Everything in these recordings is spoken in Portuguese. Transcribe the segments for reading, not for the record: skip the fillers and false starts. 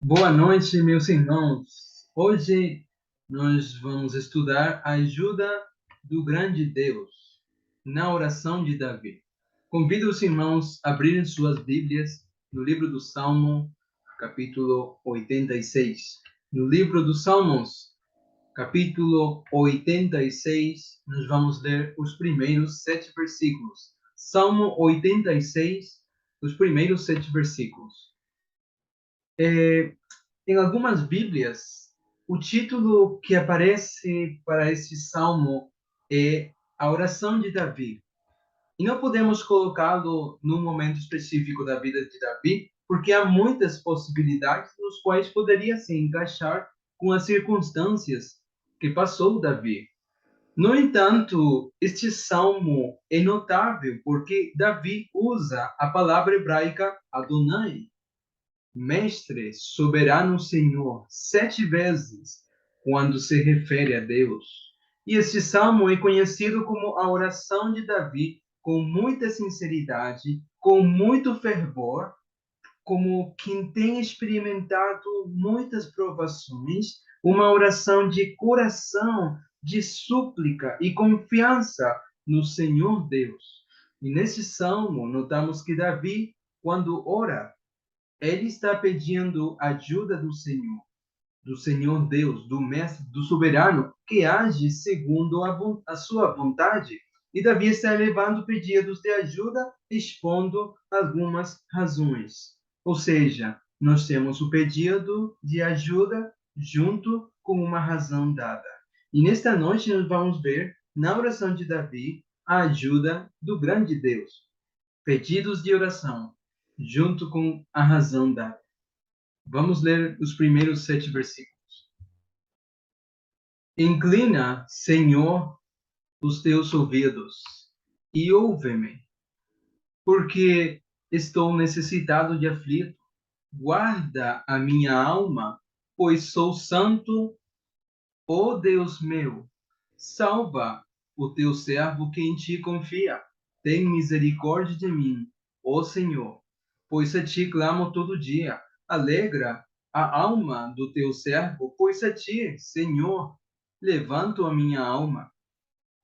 Boa noite, meus irmãos. Hoje nós vamos estudar a ajuda do grande Deus na oração de Davi. Convido os irmãos a abrirem suas Bíblias no livro do Salmo, capítulo 86. No livro dos Salmos, capítulo 86, nós vamos ler os primeiros 7 versículos. Salmo 86, os primeiros 7 versículos. Em algumas Bíblias, o título que aparece para este salmo é a oração de Davi. E não podemos colocá-lo num momento específico da vida de Davi, porque há muitas possibilidades nos quais poderia se encaixar com as circunstâncias que passou Davi. No entanto, este salmo é notável porque Davi usa a palavra hebraica Adonai, Mestre, soberano Senhor, 7 vezes quando se refere a Deus. E este salmo é conhecido como a oração de Davi com muita sinceridade, com muito fervor, como quem tem experimentado muitas provações, uma oração de coração, de súplica e confiança no Senhor Deus. E nesse salmo, notamos que Davi, quando ora, ele está pedindo ajuda do Senhor Deus, do Mestre, do Soberano, que age segundo a sua vontade. E Davi está elevando pedidos de ajuda, expondo algumas razões. Ou seja, nós temos o pedido de ajuda junto com uma razão dada. E nesta noite nós vamos ver, na oração de Davi, a ajuda do grande Deus. Pedidos de oração, junto com a razão dada. Vamos ler os primeiros 7 versículos. Inclina, Senhor, os teus ouvidos e ouve-me, porque estou necessitado de aflito. Guarda a minha alma, pois sou santo, ó Deus meu. Salva o teu servo que em ti confia. Tem misericórdia de mim, ó Senhor, pois a ti clamo todo dia. Alegra a alma do teu servo, pois a ti, Senhor, levanto a minha alma.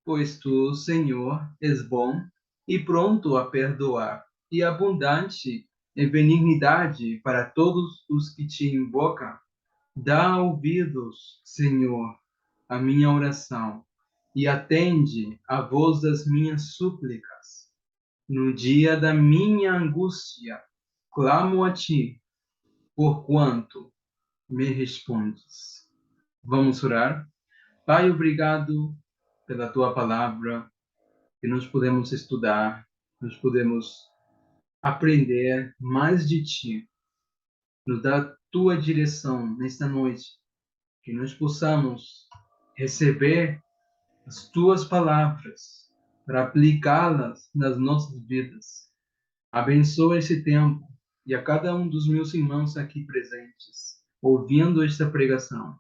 Pois tu, Senhor, és bom e pronto a perdoar, e abundante em benignidade para todos os que te invocam. Dá ouvidos, Senhor, à minha oração, e atende à voz das minhas súplicas. No dia da minha angústia, clamo a ti, porquanto me respondes. Vamos orar? Pai, obrigado pela tua palavra, que nós podemos estudar, nós podemos aprender mais de ti. Nos dá a tua direção nesta noite, que nós possamos receber as tuas palavras para aplicá-las nas nossas vidas. Abençoa esse tempo e a cada um dos meus irmãos aqui presentes, ouvindo esta pregação.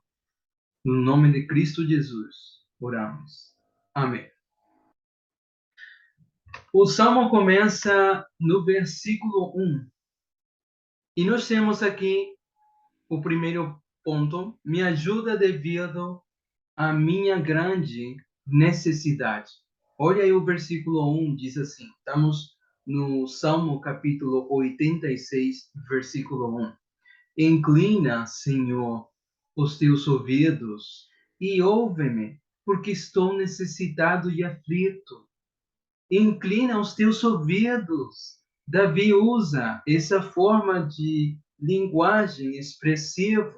No nome de Cristo Jesus, oramos. Amém. O salmo começa no versículo 1. E nós temos aqui o primeiro ponto: me ajuda devido à minha grande necessidade. Olha aí o versículo 1, diz assim, estamos no Salmo capítulo 86, versículo 1. Inclina, Senhor, os teus ouvidos e ouve-me, porque estou necessitado e aflito. Inclina os teus ouvidos. Davi usa essa forma de linguagem expressiva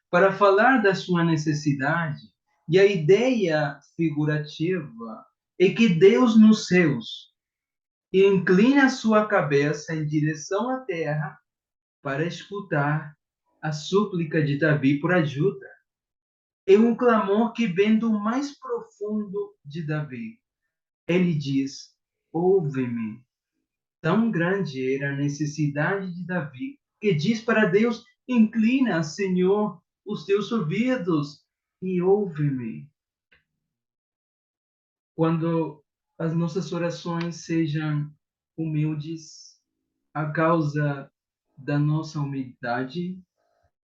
para falar da sua necessidade. E a ideia figurativa é que Deus nos céus inclina a sua cabeça em direção à terra para escutar a súplica de Davi por ajuda. É um clamor que vem do mais profundo de Davi. Ele diz: ouve-me. Tão grande era a necessidade de Davi, que diz para Deus: inclina, Senhor, os teus ouvidos e ouve-me. Quando as nossas orações sejam humildes, a causa da nossa humildade,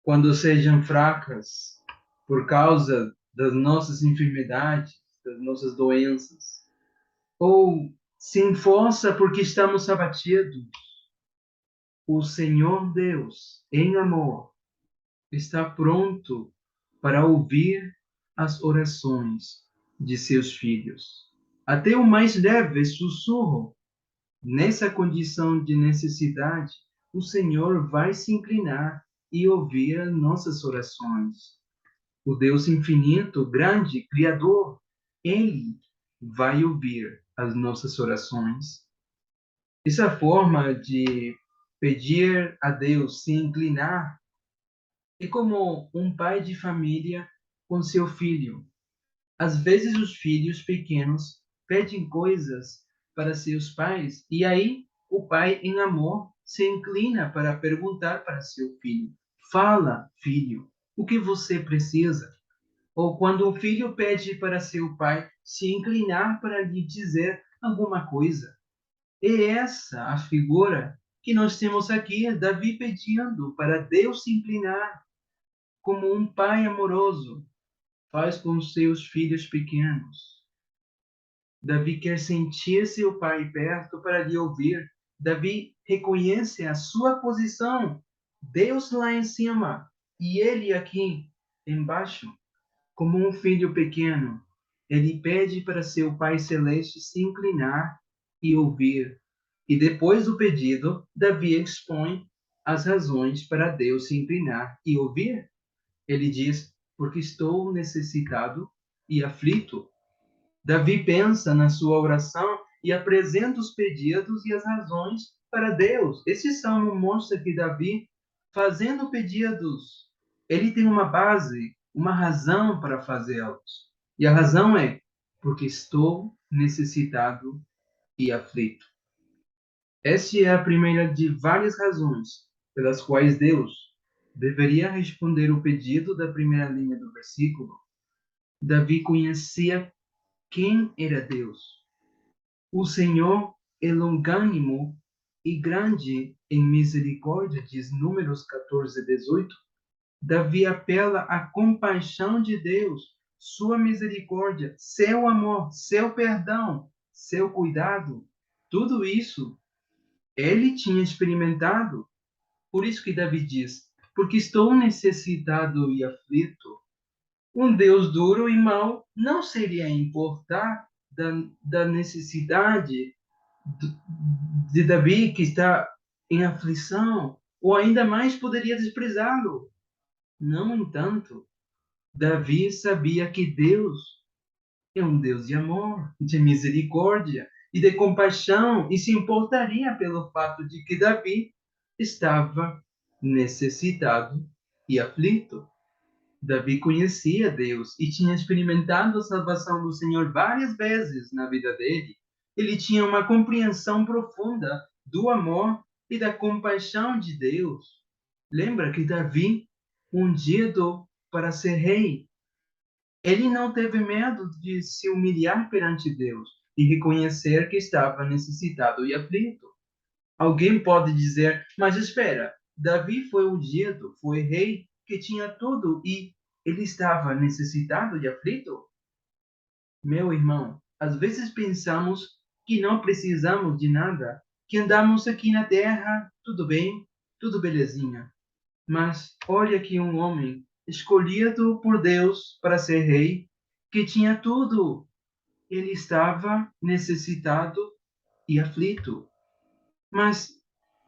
quando sejam fracas por causa das nossas enfermidades, das nossas doenças, ou sem força porque estamos abatidos, o Senhor Deus, em amor, está pronto para ouvir as orações de seus filhos. Até o mais leve sussurro, nessa condição de necessidade, o Senhor vai se inclinar e ouvir as nossas orações. O Deus infinito, grande, criador, ele vai ouvir as nossas orações. Essa forma de pedir a Deus, se inclinar, é como um pai de família com seu filho. Às vezes os filhos pequenos pedem coisas para seus pais e aí o pai, em amor, se inclina para perguntar para seu filho: Fala, filho, o que você precisa? Ou quando o filho pede para seu pai se inclinar para lhe dizer alguma coisa. É essa a figura que nós temos aqui, Davi pedindo para Deus se inclinar como um pai amoroso faz com seus filhos pequenos. Davi quer sentir seu pai perto para lhe ouvir. Davi reconhece a sua posição, Deus lá em cima e ele aqui embaixo. Como um filho pequeno, ele pede para seu Pai Celeste se inclinar e ouvir. E depois do pedido, Davi expõe as razões para Deus se inclinar e ouvir. Ele diz: Porque estou necessitado e aflito. Davi pensa na sua oração e apresenta os pedidos e as razões para Deus. Esse salmo mostra que Davi, fazendo pedidos, ele tem uma base, uma razão para fazê-los. E a razão é porque estou necessitado e aflito. Esta é a primeira de várias razões pelas quais Deus deveria responder o pedido da primeira linha do versículo. Davi conhecia quem era Deus. O Senhor é longânimo e grande em misericórdia, diz Números 14, 18. Davi apela à compaixão de Deus, sua misericórdia, seu amor, seu perdão, seu cuidado. Tudo isso ele tinha experimentado. Por isso que Davi diz: Porque estou necessitado e aflito. Um Deus duro e mau não seria importar da necessidade de Davi, que está em aflição, ou ainda mais poderia desprezá-lo. No entanto, Davi sabia que Deus é um Deus de amor, de misericórdia e de compaixão, e se importaria pelo fato de que Davi estava necessitado e aflito. Davi conhecia Deus e tinha experimentado a salvação do Senhor várias vezes na vida dele. Ele tinha uma compreensão profunda do amor e da compaixão de Deus. Lembra que Davi, ungido para ser rei, ele não teve medo de se humilhar perante Deus e reconhecer que estava necessitado e aflito. Alguém pode dizer, mas espera, Davi foi ungido, foi rei, que tinha tudo e ele estava necessitado e aflito? Meu irmão, às vezes pensamos que não precisamos de nada, que andamos aqui na terra, tudo bem, tudo belezinha. Mas olha que um homem escolhido por Deus para ser rei, que tinha tudo, ele estava necessitado e aflito. Mas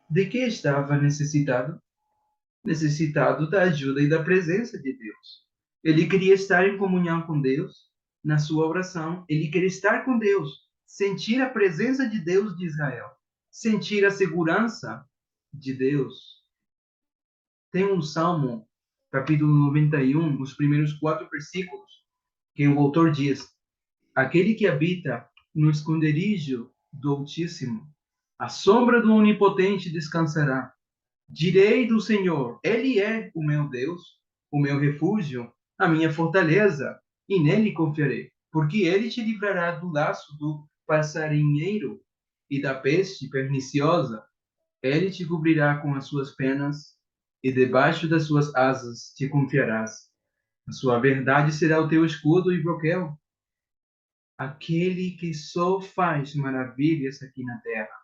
de que estava necessitado? Necessitado da ajuda e da presença de Deus. Ele queria estar em comunhão com Deus, na sua oração, ele queria estar com Deus, sentir a presença de Deus de Israel, sentir a segurança de Deus. Tem um salmo, capítulo 91, os primeiros 4 versículos, que o autor diz: Aquele que habita no esconderijo do Altíssimo, a sombra do Onipotente descansará. Direi do Senhor, Ele é o meu Deus, o meu refúgio, a minha fortaleza, e nele confiarei, porque Ele te livrará do laço do passarinheiro e da peste perniciosa. Ele te cobrirá com as suas penas, e debaixo das suas asas te confiarás. A sua verdade será o teu escudo e broquel, aquele que só faz maravilhas aqui na terra.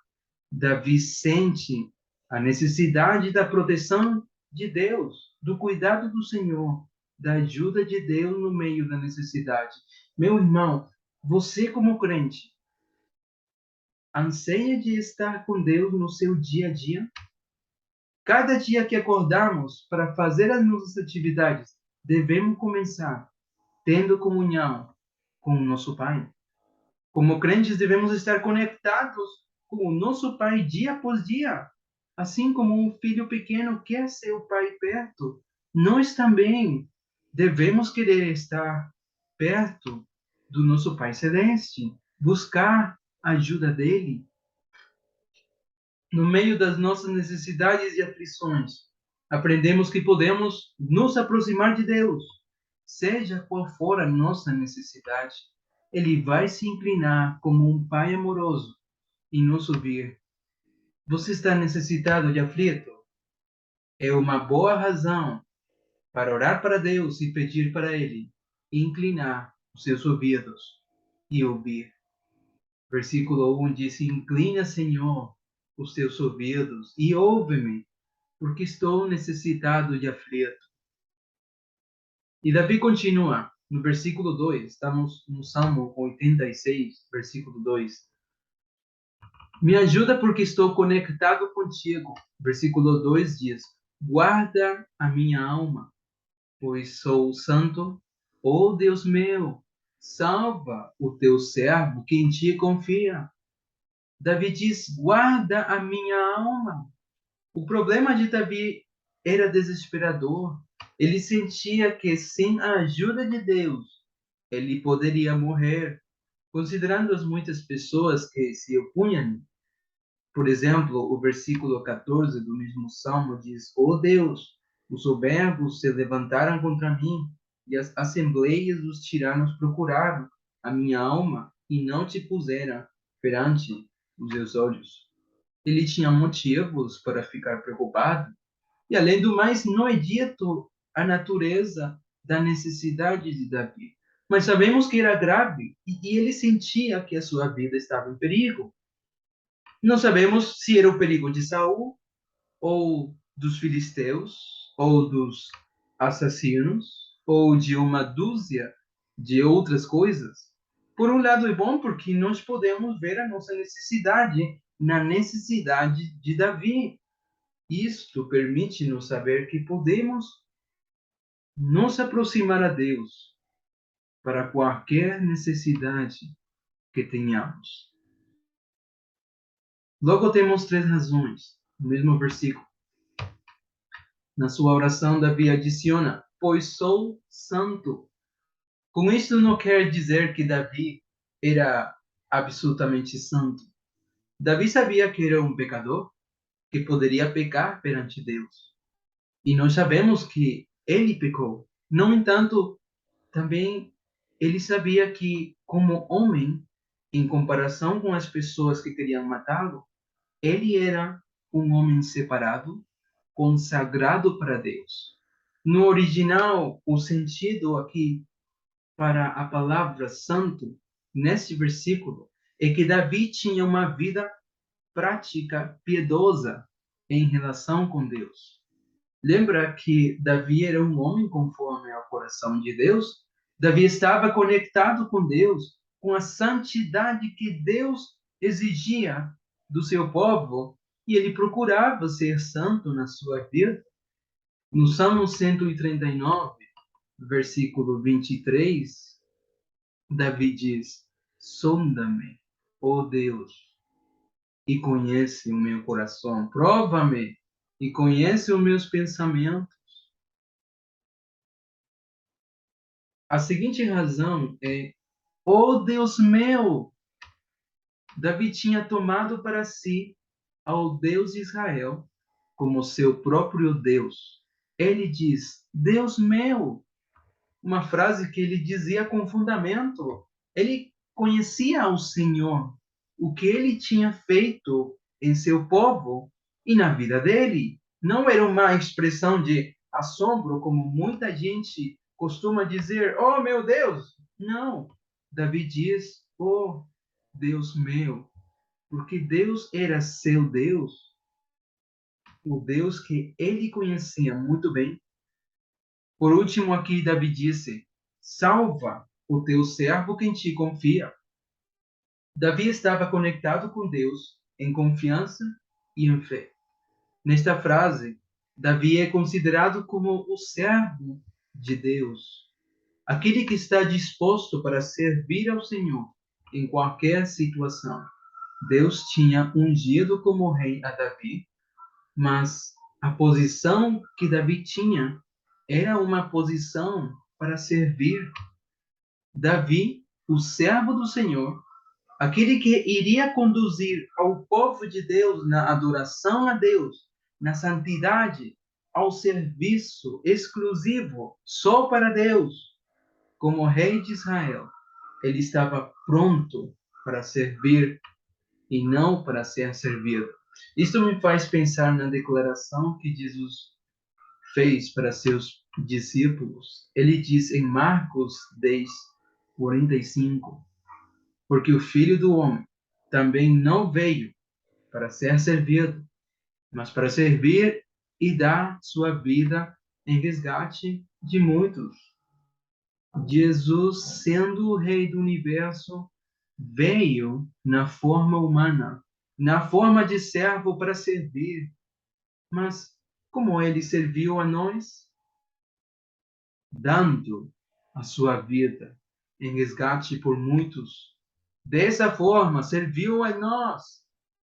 Davi sente a necessidade da proteção de Deus, do cuidado do Senhor, da ajuda de Deus no meio da necessidade. Meu irmão, você como crente, anseia de estar com Deus no seu dia a dia? Cada dia que acordamos para fazer as nossas atividades, devemos começar tendo comunhão com o nosso Pai. Como crentes, devemos estar conectados com o nosso Pai dia após dia. Assim como um filho pequeno quer seu pai perto, nós também devemos querer estar perto do nosso Pai Celeste, buscar a ajuda dele no meio das nossas necessidades e aflições. Aprendemos que podemos nos aproximar de Deus, seja qual for a nossa necessidade. Ele vai se inclinar como um pai amoroso e nos ouvir. Você está necessitado de aflito? É uma boa razão para orar para Deus e pedir para Ele inclinar os seus ouvidos e ouvir. Versículo 1 diz: Inclina, Senhor, os teus ouvidos e ouve-me, porque estou necessitado de aflito. E Davi continua no versículo 2, estamos no Salmo 86, versículo 2. Me ajuda porque estou conectado contigo. Versículo 2 diz: Guarda a minha alma, pois sou santo. Ó Deus meu, salva o teu servo que em ti confia. Davi diz: Guarda a minha alma. O problema de Davi era desesperador. Ele sentia que sem a ajuda de Deus, ele poderia morrer. Considerando as muitas pessoas que se opunham, por exemplo, o versículo 14 do mesmo Salmo diz: "Ó Deus, os soberbos se levantaram contra mim, e as assembleias dos tiranos procuraram a minha alma e não te puseram perante os seus olhos." Ele tinha motivos para ficar preocupado, e além do mais, não é dito a natureza da necessidade de Davi. Mas sabemos que era grave e ele sentia que a sua vida estava em perigo. Não sabemos se era o perigo de Saul, ou dos filisteus, ou dos assassinos, ou de uma dúzia de outras coisas. Por um lado é bom porque nós podemos ver a nossa necessidade na necessidade de Davi. Isto permite-nos saber que podemos nos aproximar a Deus para qualquer necessidade que tenhamos. Logo temos três razões, no mesmo versículo. Na sua oração, Davi adiciona: pois sou santo. Com isso não quer dizer que Davi era absolutamente santo. Davi sabia que era um pecador, que poderia pecar perante Deus. E nós sabemos que ele pecou. No entanto, também ele sabia que, como homem, em comparação com as pessoas que queriam matá-lo, ele era um homem separado, consagrado para Deus. No original, o sentido aqui para a palavra santo, neste versículo, é que Davi tinha uma vida prática, piedosa em relação com Deus. Lembra que Davi era um homem conforme ao coração de Deus? Davi estava conectado com Deus, com a santidade que Deus exigia do seu povo, e ele procurava ser santo na sua vida. No Salmo 139, versículo 23, Davi diz: Sonda-me, ó Deus, e conhece o meu coração. Prova-me e conhece os meus pensamentos. A seguinte razão é: ó Deus meu! Davi tinha tomado para si ao Deus de Israel como seu próprio Deus. Ele diz: Deus meu! Uma frase que ele dizia com fundamento. Ele conhecia o Senhor, o que ele tinha feito em seu povo e na vida dele. Não era uma expressão de assombro, como muita gente costuma dizer, oh meu Deus! Não. Davi diz, oh Deus meu, porque Deus era seu Deus, o Deus que ele conhecia muito bem. Por último, aqui Davi disse, salva o teu servo que em ti confia. Davi estava conectado com Deus em confiança e em fé. Nesta frase, Davi é considerado como o servo de Deus, aquele que está disposto para servir ao Senhor em qualquer situação. Deus tinha ungido como rei a Davi, mas a posição que Davi tinha era uma posição para servir. Davi, o servo do Senhor, aquele que iria conduzir ao povo de Deus na adoração a Deus, na santidade, ao serviço exclusivo só para Deus, como rei de Israel. Ele estava pronto para servir e não para ser servido. Isto me faz pensar na declaração que Jesus fez para seus discípulos. Ele diz em Marcos 10:45, porque o Filho do Homem também não veio para ser servido, mas para servir e dar sua vida em resgate de muitos. Jesus, sendo o Rei do Universo, veio na forma humana, na forma de servo para servir. Mas como ele serviu a nós? Dando a sua vida em resgate por muitos. Dessa forma, serviu a nós.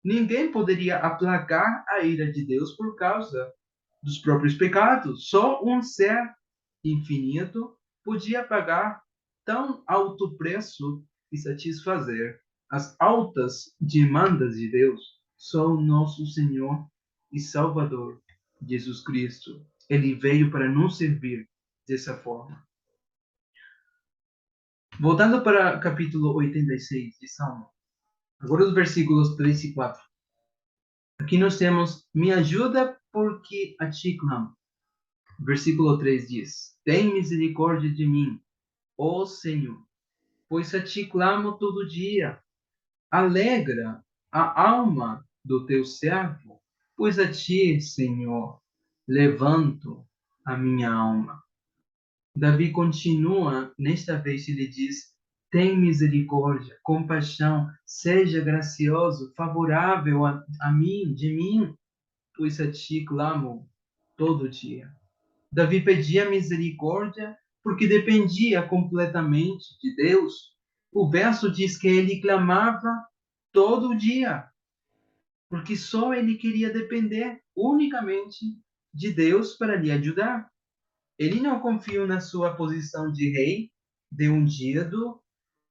Ninguém poderia aplacar a ira de Deus por causa dos próprios pecados. Só um ser infinito podia pagar tão alto preço e satisfazer as altas demandas de Deus. Só o nosso Senhor e Salvador, Jesus Cristo. Ele veio para nos servir dessa forma. Voltando para o capítulo 86 de Salmo, agora os versículos 3 e 4. Aqui nós temos, me ajuda porque a ti clamo. Versículo 3 diz, tem misericórdia de mim, ó Senhor, pois a ti clamo todo dia. Alegra a alma do teu servo, pois a ti, Senhor, levanto a minha alma. Davi continua, nesta vez ele diz, tem misericórdia, compaixão, seja gracioso, favorável a mim, de mim, pois a ti clamo todo dia. Davi pedia misericórdia porque dependia completamente de Deus. O verso diz que ele clamava todo dia, porque só ele queria depender unicamente de Deus para lhe ajudar. Ele não confiou na sua posição de rei, de ungido,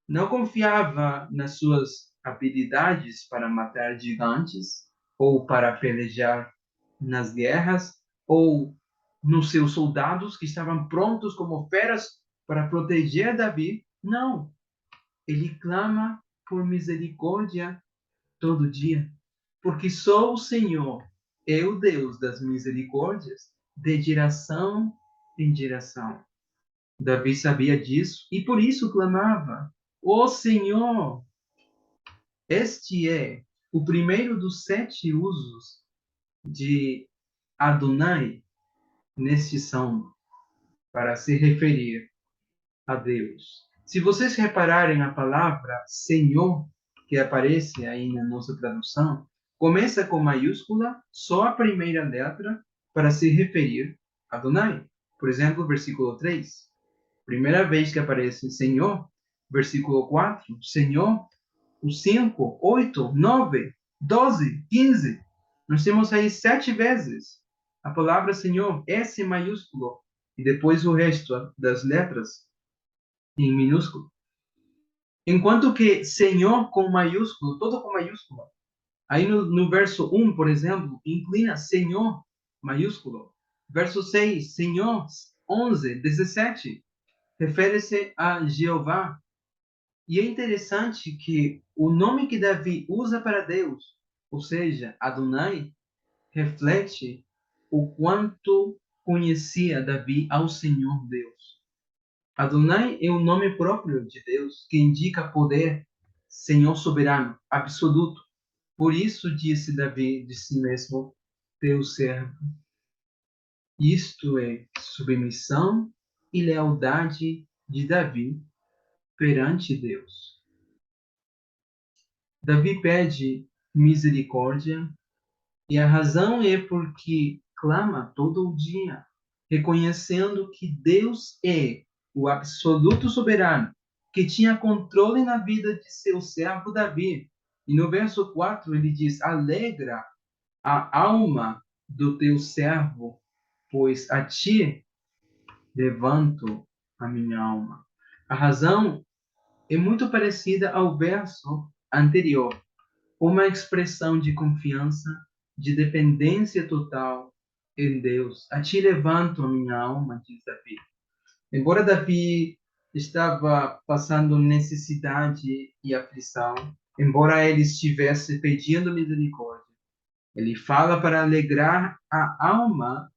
não confiava nas suas habilidades para matar gigantes ou para pelejar nas guerras ou nos seus soldados que estavam prontos como feras para proteger Davi. Não, ele clama por misericórdia todo dia, porque só o Senhor é o Deus das misericórdias de geração em geração. Davi sabia disso e por isso clamava: Ó Senhor! Este é o primeiro dos 7 usos de Adonai neste salmo para se referir a Deus. Se vocês repararem a palavra Senhor, que aparece aí na nossa tradução, começa com maiúscula, só a primeira letra, para se referir a Adonai. Por exemplo, versículo 3. Primeira vez que aparece Senhor, versículo 4, Senhor, o 5, 8, 9, 12, 15. Nós temos aí 7 vezes a palavra Senhor, S maiúsculo, e depois o resto das letras em minúsculo. Enquanto que Senhor com maiúsculo, todo com maiúsculo. Aí no verso 1, por exemplo, inclina Senhor maiúsculo. Verso 6, Senhor, 11, 17, refere-se a Jeová. E é interessante que o nome que Davi usa para Deus, ou seja, Adonai, reflete o quanto conhecia Davi ao Senhor Deus. Adonai é o nome próprio de Deus, que indica poder, Senhor soberano, absoluto. Por isso disse Davi de si mesmo, teu servo. Isto é submissão e lealdade de Davi perante Deus. Davi pede misericórdia e a razão é porque clama todo o dia, reconhecendo que Deus é o absoluto soberano, que tinha controle na vida de seu servo Davi. E no verso 4 ele diz: alegra a alma do teu servo, pois a ti levanto a minha alma. A razão é muito parecida ao verso anterior, uma expressão de confiança, de dependência total em Deus. A ti levanto a minha alma, diz Davi. Embora Davi estava passando necessidade e aflição, embora ele estivesse pedindo misericórdia, ele fala para alegrar a alma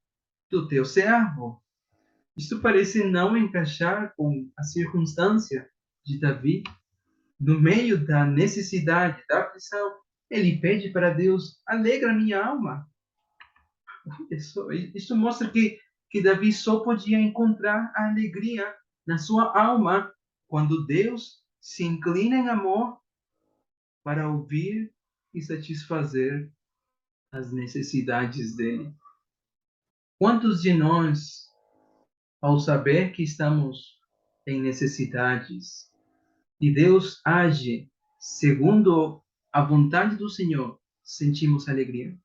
do teu servo. Isso parece não encaixar com a circunstância de Davi. No meio da necessidade, da aflição, ele pede para Deus: alegra minha alma. Isso mostra que Davi só podia encontrar a alegria na sua alma quando Deus se inclina em amor para ouvir e satisfazer as necessidades dele. Quantos de nós, ao saber que estamos em necessidades e Deus age segundo a vontade do Senhor, sentimos alegria?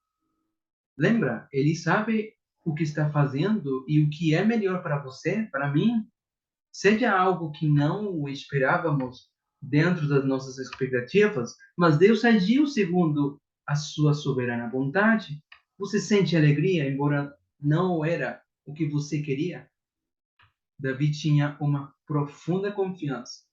Lembra? Ele sabe o que está fazendo e o que é melhor para você, para mim. Seja algo que não esperávamos dentro das nossas expectativas, mas Deus agiu segundo a sua soberana vontade. Você sente alegria, embora não era o que você queria? Davi tinha uma profunda confiança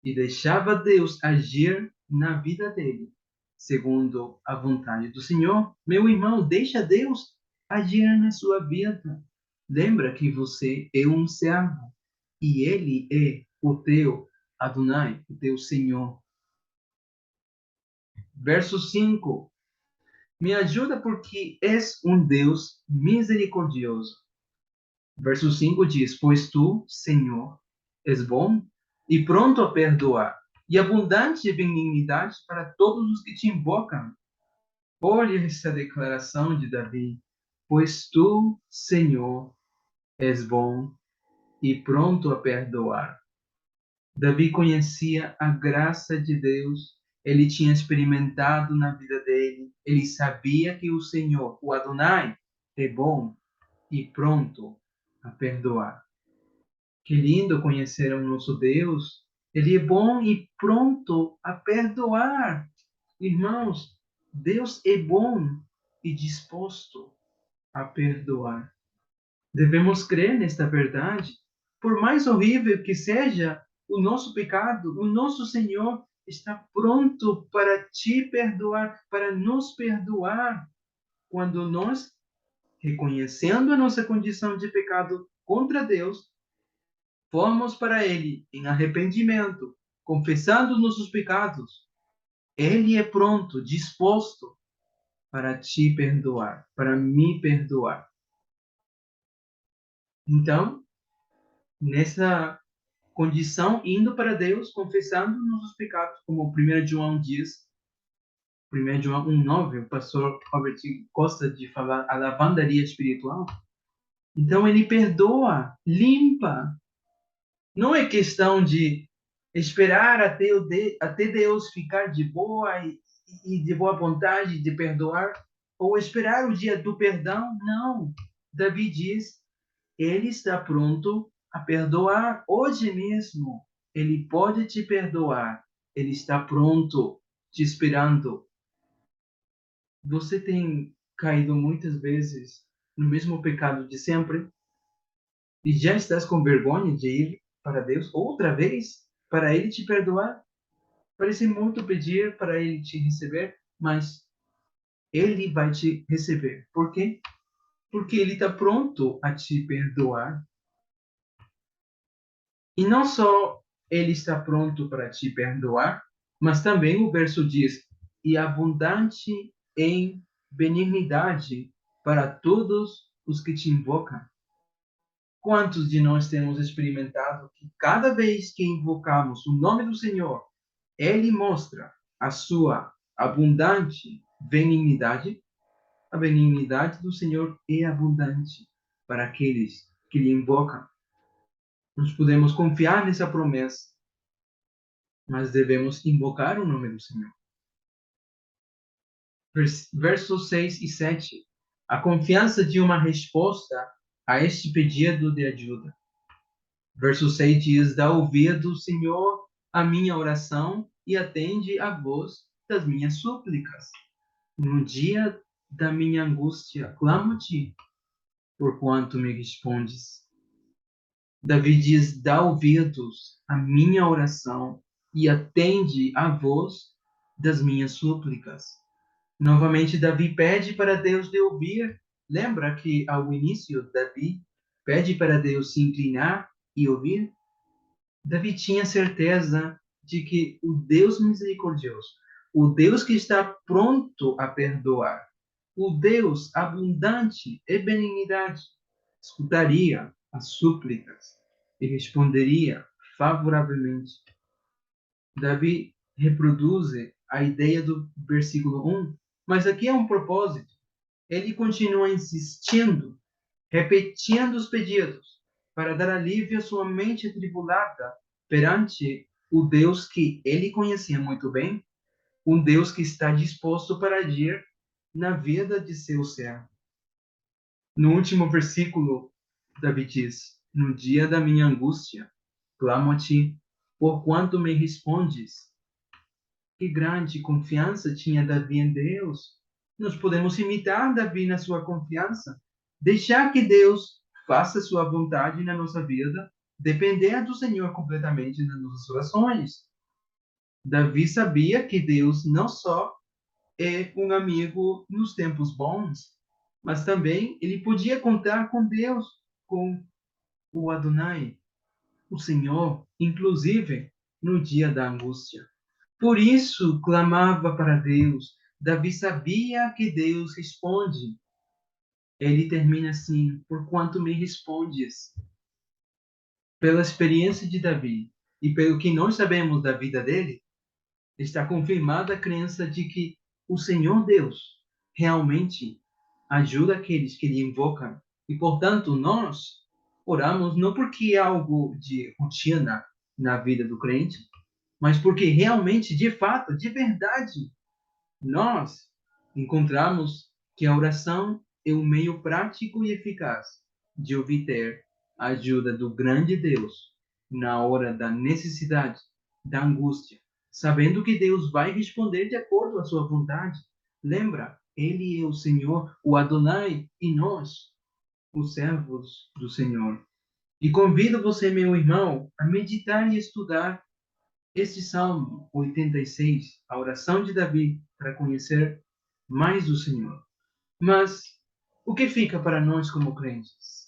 e deixava Deus agir na vida dele, segundo a vontade do Senhor. Meu irmão, deixa Deus agir na sua vida. Lembra que você é um servo e ele é o teu Adonai, o teu Senhor. Verso 5. Me ajuda porque és um Deus misericordioso. Verso 5 diz: pois tu, Senhor, és bom e pronto a perdoar, e abundante em benignidade para todos os que te invocam. Olha essa declaração de Davi: pois tu, Senhor, és bom e pronto a perdoar. Davi conhecia a graça de Deus, ele tinha experimentado na vida dele, ele sabia que o Senhor, o Adonai, é bom e pronto a perdoar. Que lindo conhecer o nosso Deus. Ele é bom e pronto a perdoar. Irmãos, Deus é bom e disposto a perdoar. Devemos crer nesta verdade. Por mais horrível que seja o nosso pecado, o nosso Senhor está pronto para te perdoar, para nos perdoar, quando nós, reconhecendo a nossa condição de pecado contra Deus, formos para Ele em arrependimento, confessando nossos pecados. Ele é pronto, disposto para te perdoar, para me perdoar. Então, nessa condição, indo para Deus, confessando nossos pecados, como 1 João diz, 1 João 1,9, o pastor Robert gosta de falar a lavandaria espiritual. Então, ele perdoa, limpa. Não é questão de esperar até Deus ficar de boa e de boa vontade de perdoar, ou esperar o dia do perdão. Não. Davi diz, ele está pronto a perdoar hoje mesmo. Ele pode te perdoar. Ele está pronto, te esperando. Você tem caído muitas vezes no mesmo pecado de sempre e já estás com vergonha de ir para Deus outra vez para Ele te perdoar? Parece muito pedir para Ele te receber, mas Ele vai te receber. Por quê? porque Ele está pronto a te perdoar. E não só Ele está pronto para te perdoar, mas também o verso diz: e abundante em benignidade para todos os que te invocam. Quantos de nós temos experimentado que cada vez que invocamos o nome do Senhor, Ele mostra a sua abundante benignidade? A benignidade do Senhor é abundante para aqueles que lhe invocam. Nós podemos confiar nessa promessa, mas devemos invocar o nome do Senhor. Versos 6 e 7. A confiança de uma resposta a este pedido de ajuda. Verso 6 diz: dá ouvido, Senhor, a minha oração e atende a voz das minhas súplicas. No dia da minha angústia, clamo-te, porquanto me respondes. Davi diz: dá ouvidos à minha oração e atende a voz das minhas súplicas. Novamente, Davi pede para Deus de ouvir. Lembra que ao início, Davi pede para Deus se inclinar e ouvir? Davi tinha certeza de que o Deus misericordioso, o Deus que está pronto a perdoar, o Deus abundante em benignidade, escutaria as súplicas e responderia favoravelmente. Davi reproduz a ideia do versículo 1, mas aqui é um propósito. Ele continua insistindo, repetindo os pedidos, para dar alívio à sua mente atribulada perante o Deus que ele conhecia muito bem, um Deus que está disposto para agir na vida de seu servo. No último versículo, Davi diz: no dia da minha angústia, clamo a ti, porquanto me respondes. Que grande confiança tinha Davi em Deus. Nós podemos imitar Davi na sua confiança, deixar que Deus faça sua vontade na nossa vida, depender do Senhor completamente nas nossas orações. Davi sabia que Deus não só é um amigo nos tempos bons, mas também ele podia contar com Deus, com o Adonai, o Senhor, inclusive no dia da angústia. Por isso clamava para Deus. Davi sabia que Deus responde. Ele termina assim: porquanto me respondes. Pela experiência de Davi e pelo que nós sabemos da vida dele, está confirmada a crença de que o Senhor Deus realmente ajuda aqueles que lhe invocam. E, portanto, nós oramos não porque é algo de rotina na vida do crente, mas porque realmente, de fato, de verdade, nós encontramos que a oração é um meio prático e eficaz de obter a ajuda do grande Deus na hora da necessidade, da angústia, sabendo que Deus vai responder de acordo com a sua vontade. Lembra, Ele é o Senhor, o Adonai, e nós, os servos do Senhor. E convido você, meu irmão, a meditar e estudar este Salmo 86, a oração de Davi, para conhecer mais o Senhor. Mas o que fica para nós como crentes?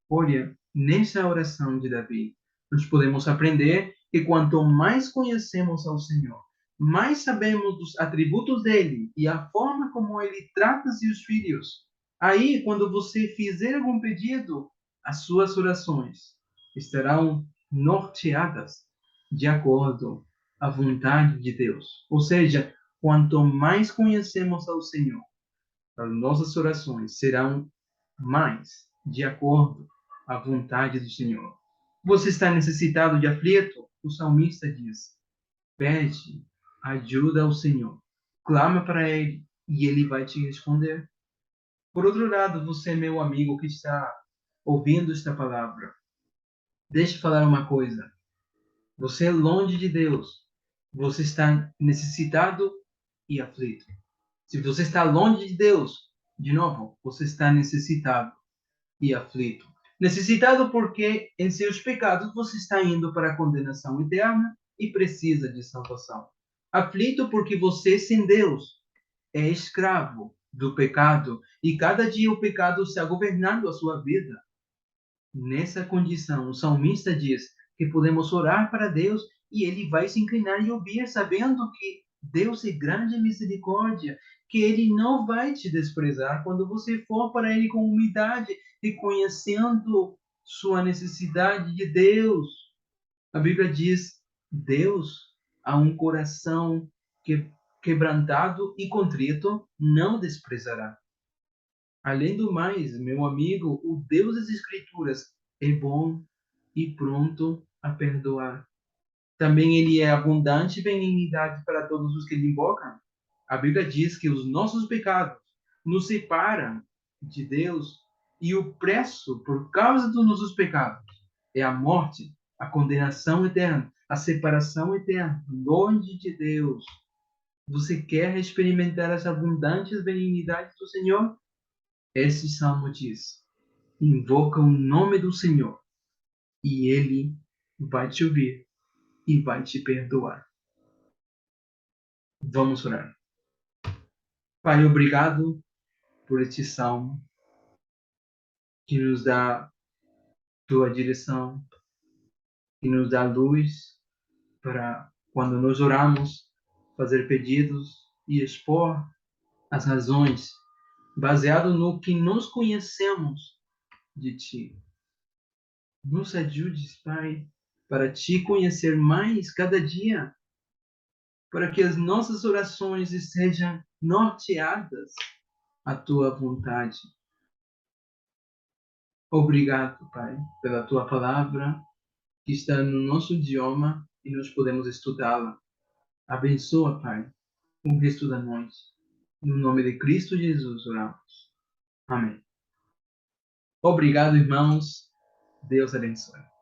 Olha, nessa oração de Davi, nós podemos aprender que quanto mais conhecemos ao Senhor, mais sabemos dos atributos dele e a forma como ele trata seus filhos. Aí, quando você fizer algum pedido, as suas orações estarão norteadas de acordo à vontade de Deus. Ou seja, quanto mais conhecemos ao Senhor, as nossas orações serão mais de acordo à vontade do Senhor. Você está necessitado de aflito? O salmista diz: pede ajuda ao Senhor, clama para Ele e Ele vai te responder. Por outro lado, você, meu amigo que está ouvindo esta palavra, deixe eu falar uma coisa. Você é longe de Deus. Você está necessitado e aflito. Se você está longe de Deus, de novo, você está necessitado e aflito. Necessitado porque em seus pecados você está indo para a condenação eterna e precisa de salvação. Aflito porque você, sem Deus, é escravo do pecado e cada dia o pecado está governando a sua vida. Nessa condição, o salmista diz que podemos orar para Deus e ele vai se inclinar e ouvir, sabendo que Deus é grande misericórdia, que ele não vai te desprezar quando você for para ele com humildade, reconhecendo sua necessidade de Deus. A Bíblia diz: Deus a um coração quebrantado e contrito não desprezará. Além do mais, meu amigo, o Deus das Escrituras é bom e pronto a perdoar. Também ele é abundante em benignidade para todos os que lhe invocam. A Bíblia diz que os nossos pecados nos separam de Deus e o preço por causa dos nossos pecados é a morte, a condenação eterna, a separação eterna, longe de Deus. Você quer experimentar as abundantes benignidades do Senhor? Esse salmo diz: invoca o nome do Senhor e ele vai te ouvir e vai te perdoar. Vamos orar. Pai, obrigado por este salmo que nos dá tua direção, que nos dá luz para, quando nós oramos, fazer pedidos e expor as razões baseado no que nós conhecemos de ti. Nos ajudes, Pai, para te conhecer mais cada dia, para que as nossas orações estejam norteadas à tua vontade. Obrigado, Pai, pela tua palavra que está no nosso idioma e nós podemos estudá-la. Abençoa, Pai, o resto da noite. No nome de Cristo Jesus oramos. Amém. Obrigado, irmãos. Deus abençoe.